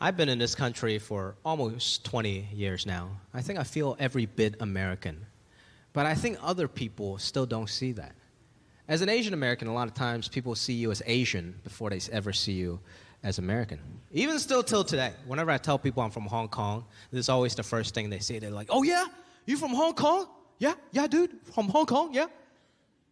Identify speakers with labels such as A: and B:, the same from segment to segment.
A: I've been in this country for almost 20 years now. I think I feel every bit American. But I think other people still don't see that. As an Asian American, a lot of times people see you as Asian before they ever see you as American. Even still till today, whenever I tell people I'm from Hong Kong, this is always the first thing they say. They're like, oh yeah? You from Hong Kong? Yeah, dude, from Hong Kong, yeah.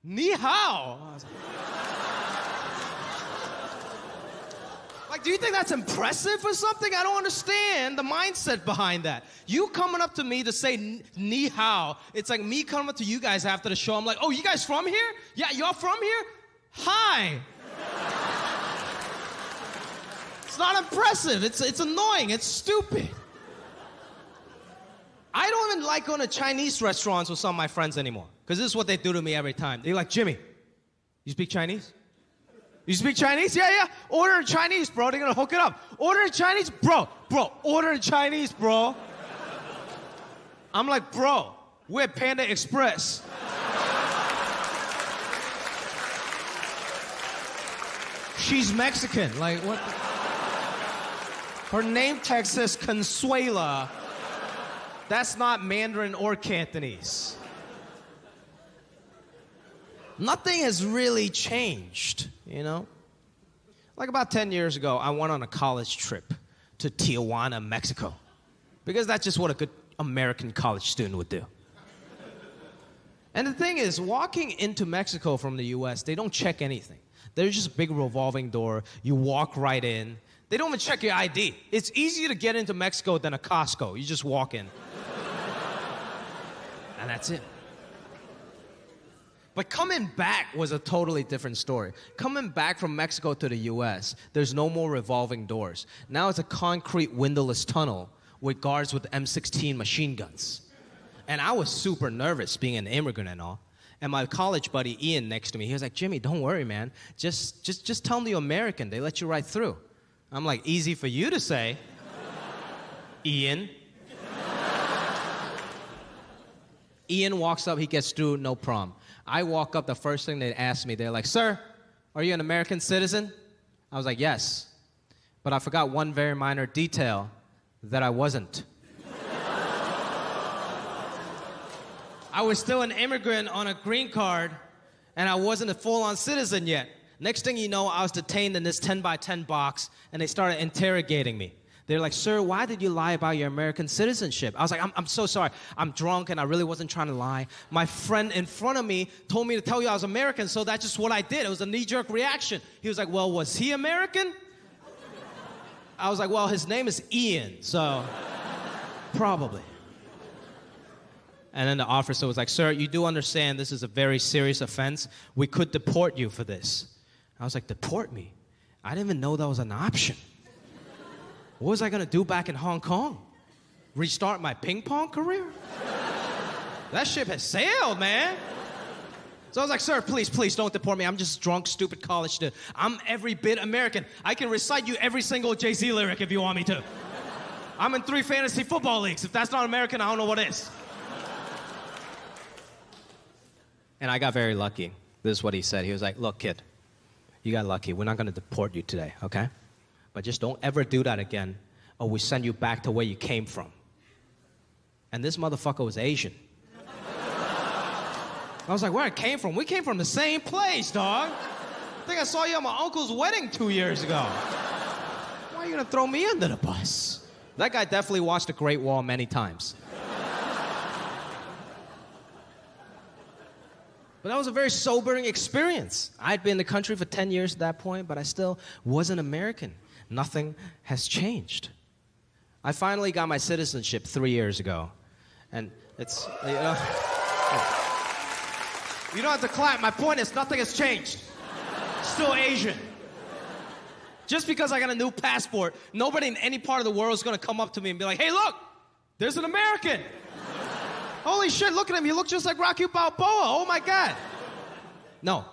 A: Ni hao. Like, do you think that's impressive or something? I don't understand the mindset behind that. You coming up to me to say ni hao, it's like me coming up to you guys after the show. I'm like, oh, you guys from here? Yeah, y'all from here? Hi. It's not impressive. It's annoying. It's stupid. I don't even like going to Chinese restaurants with some of my friends anymore, because this is what they do to me every time. They're like, Jimmy, you speak Chinese? You speak Chinese? Yeah. Order in Chinese, bro. They're going to hook it up. Order in Chinese? Bro, order in Chinese, bro. I'm like, bro, we're at Panda Express. She's Mexican. Like, what? Her name tag says Consuela. That's not Mandarin or Cantonese. Nothing has really changed, you know? Like about 10 years ago, I went on a college trip to Tijuana, Mexico, because that's just what a good American college student would do. And the thing is, walking into Mexico from the US, they don't check anything. There's just a big revolving door. You walk right in. They don't even check your ID. It's easier to get into Mexico than a Costco. You just walk in. And that's it. But coming back was a totally different story. Coming back from Mexico to the US, there's no more revolving doors. Now it's a concrete windowless tunnel with guards with M16 machine guns. And I was super nervous being an immigrant and all. And my college buddy Ian next to me, he was like, Jimmy, don't worry, man. Just tell them you're American. They let you right through. I'm like, easy for you to say, Ian. Ian walks up, he gets through, no problem. I walk up, the first thing they ask me, they're like, sir, are you an American citizen? I was like, yes. But I forgot one very minor detail, that I wasn't. I was still an immigrant on a green card, and I wasn't a full-on citizen yet. Next thing you know, I was detained in this 10x10 box, and they started interrogating me. They're like, sir, why did you lie about your American citizenship? I was like, I'm so sorry. I'm drunk, and I really wasn't trying to lie. My friend in front of me told me to tell you I was American, so that's just what I did. It was a knee-jerk reaction. He was like, well, was he American? I was like, well, his name is Ian, so probably. And then the officer was like, sir, you do understand this is a very serious offense. We could deport you for this. I was like, deport me? I didn't even know that was an option. What was I gonna do back in Hong Kong? Restart my ping pong career? That ship has sailed, man. So I was like, sir, please don't deport me. I'm just a drunk, stupid college student. I'm every bit American. I can recite you every single Jay-Z lyric if you want me to. I'm in 3 fantasy football leagues. If that's not American, I don't know what is. And I got very lucky. This is what he said. He was like, look, kid, you got lucky. We're not gonna deport you today, okay? But just don't ever do that again, or we send you back to where you came from. And this motherfucker was Asian. I was like, where I came from? We came from the same place, dog. I think I saw you at my uncle's wedding 2 years ago. Why are you gonna throw me under the bus? That guy definitely watched The Great Wall many times. But that was a very sobering experience. I'd been in the country for 10 years at that point, but I still wasn't American. Nothing has changed. I finally got my citizenship 3 years ago. And it's, you know, you don't have to clap. My point is nothing has changed. Still Asian. Just because I got a new passport, nobody in any part of the world is going to come up to me and be like, hey, look, there's an American. Holy shit, look at him. He looks just like Rocky Balboa. Oh, my God. No.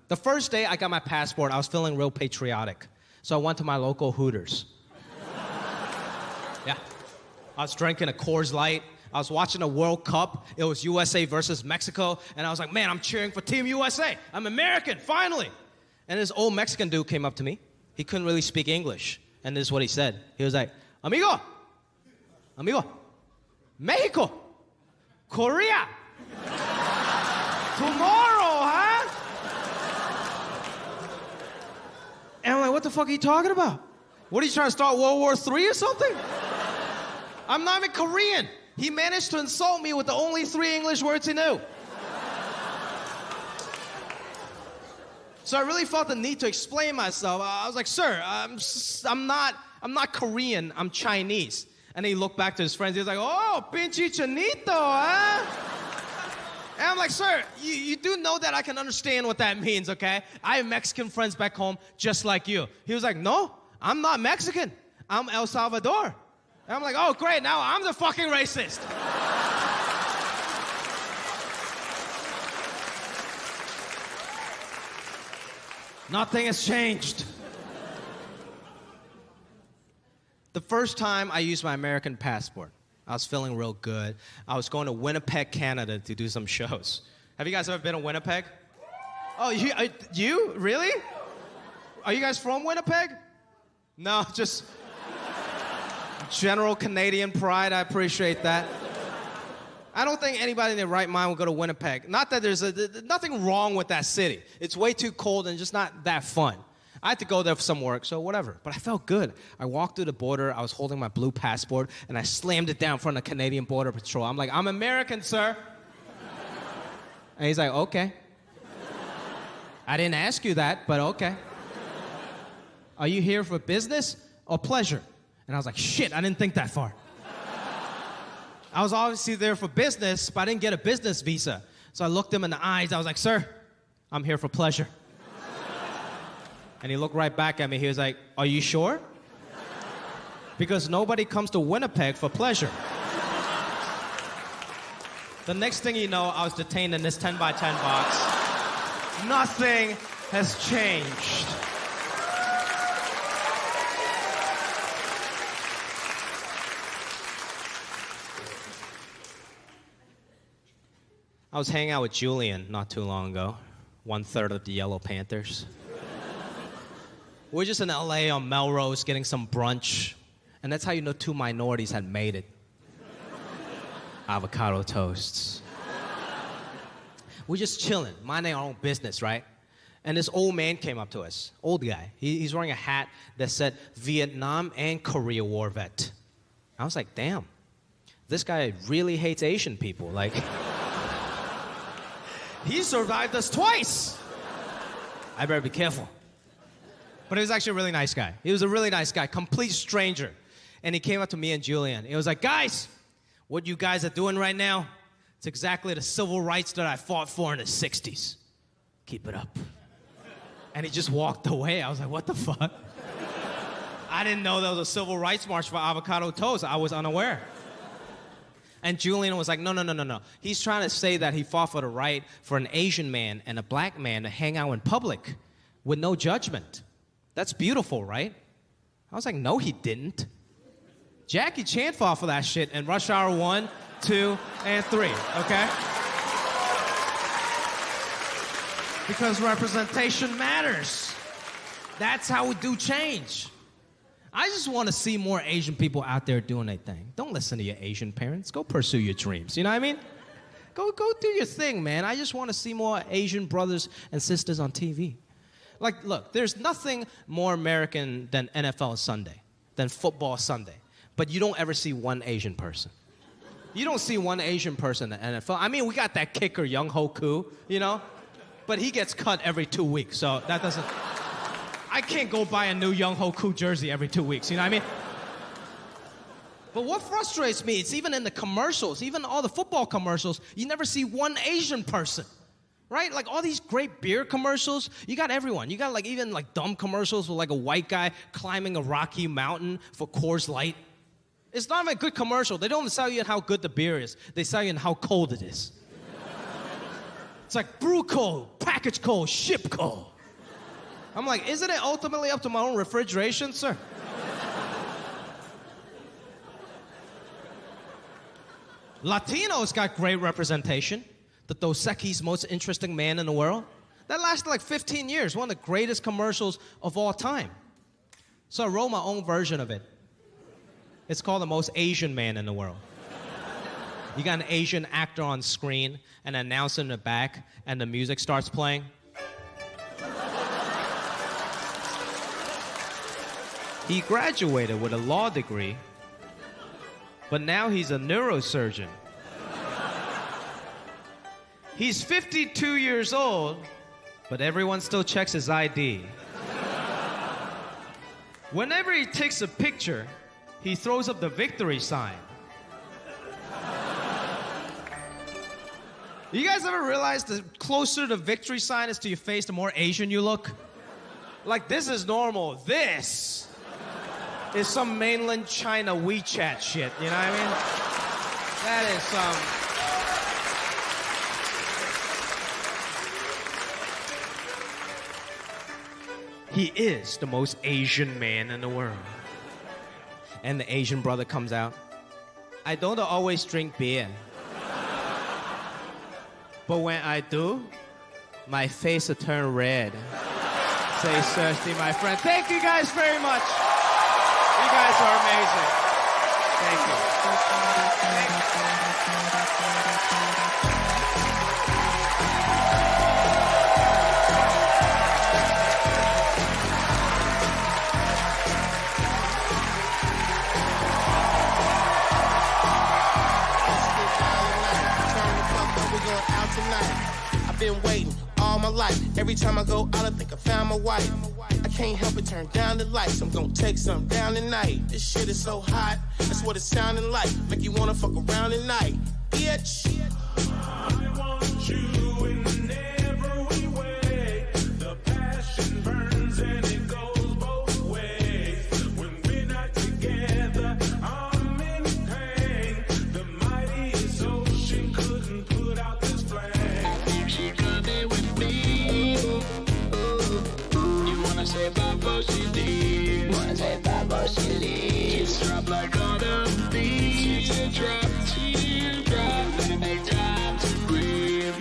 A: The first day I got my passport, I was feeling real patriotic. So I went to my local Hooters. Yeah. I was drinking a Coors Light. I was watching a World Cup. It was USA versus Mexico. And I was like, man, I'm cheering for Team USA. I'm American, finally. And this old Mexican dude came up to me. He couldn't really speak English. And this is what he said. He was like, amigo, Mexico, Korea, tomorrow, huh? And I'm like, what the fuck are you talking about? What are you trying to start World War III or something? I'm not even Korean. He managed to insult me with the only 3 English words he knew. So I really felt the need to explain myself. I was like, sir, I'm not Korean, I'm Chinese. And he looked back to his friends. He was like, oh, pinche chanito, huh? And I'm like, sir, you do know that I can understand what that means, okay? I have Mexican friends back home just like you. He was like, no, I'm not Mexican. I'm El Salvador. And I'm like, oh, great, now I'm the fucking racist. Nothing has changed. The first time I used my American passport, I was feeling real good. I was going to Winnipeg, Canada to do some shows. Have you guys ever been to Winnipeg? Oh, you? Really? Are you guys from Winnipeg? No, just general Canadian pride. I appreciate that. I don't think anybody in their right mind would go to Winnipeg. Not that there's nothing wrong with that city. It's way too cold and just not that fun. I had to go there for some work, so whatever. But I felt good. I walked through the border. I was holding my blue passport, and I slammed it down in front of the Canadian Border Patrol. I'm like, I'm American, sir. And he's like, okay. I didn't ask you that, but okay. Are you here for business or pleasure? And I was like, shit, I didn't think that far. I was obviously there for business, but I didn't get a business visa. So I looked him in the eyes. I was like, sir, I'm here for pleasure. And he looked right back at me. He was like, are you sure? Because nobody comes to Winnipeg for pleasure. The next thing you know, I was detained in this 10 by 10 box. Nothing has changed. I was hanging out with Julian not too long ago, 1/3 of the Yellow Panthers. We were just in LA on Melrose getting some brunch, and that's how you know 2 minorities had made it. Avocado toasts. We're just chilling, minding our own business, right? And this old man came up to us, old guy. He's wearing a hat that said Vietnam and Korea War vet. I was like, damn, this guy really hates Asian people. Like, he survived us twice. I better be careful. But he was actually a really nice guy. He was a really nice guy, complete stranger. And he came up to me and Julian. He was like, guys, what you guys are doing right now, it's exactly the civil rights that I fought for in the 60s. Keep it up. And he just walked away. I was like, what the fuck? I didn't know there was a civil rights march for avocado toast. I was unaware. And Julian was like, no. He's trying to say that he fought for the right for an Asian man and a black man to hang out in public with no judgment. That's beautiful, right? I was like, no, he didn't. Jackie Chan fought for that shit in Rush Hour 1, 2, and 3, okay? Because representation matters. That's how we do change. I just want to see more Asian people out there doing their thing. Don't listen to your Asian parents. Go pursue your dreams. You know what I mean? Go do your thing, man. I just want to see more Asian brothers and sisters on TV. Like, look, there's nothing more American than NFL Sunday, than football Sunday. But you don't ever see one Asian person. You don't see one Asian person in the NFL. I mean, we got that kicker, Young Ho Koo, you know? But he gets cut every 2 weeks, so that doesn't... I can't go buy a new Young Ho Koo jersey every 2 weeks, you know what I mean? But what frustrates me, it's even in the commercials, even all the football commercials, you never see one Asian person. Right? Like all these great beer commercials, you got everyone. You got like even like dumb commercials with like a white guy climbing a rocky mountain for Coors Light. It's not even a good commercial. They don't sell you how good the beer is. They sell you how cold it is. It's like brew cold, package cold, ship cold. I'm like, isn't it ultimately up to my own refrigeration, sir? Latinos got great representation. The Dos Equis most interesting man in the world. That lasted like 15 years, one of the greatest commercials of all time. So I wrote my own version of it. It's called The Most Asian Man in the World. You got an Asian actor on screen, and an announcer in the back, and the music starts playing. He graduated with a law degree, but now he's a neurosurgeon. He's 52 years old, but everyone still checks his ID. Whenever he takes a picture, he throws up the victory sign. You guys ever realize the closer the victory sign is to your face, the more Asian you look? Like, this is normal. This is some mainland China WeChat shit, you know what I mean? That is He is the most Asian man in the world. And the Asian brother comes out. I don't always drink beer. But when I do, my face will turn red. Say thirsty, my friend. Thank you guys very much. You guys are amazing. Thank you.
B: I've been waiting all my life. Every time I go out, I think I found my wife. I can't help it, turn down the lights. I'm gonna take something down tonight. This shit is so hot, that's what it's sounding like. Make you wanna fuck around tonight, bitch.
C: I want you in every way. The passion burns and it goes both ways. When we're not together, I'm in pain. The mightiest ocean couldn't put out this flame. She coming with me. You wanna say bye before she leaves. Wanna say bye before she leaves. Drop like all the leaves. Drop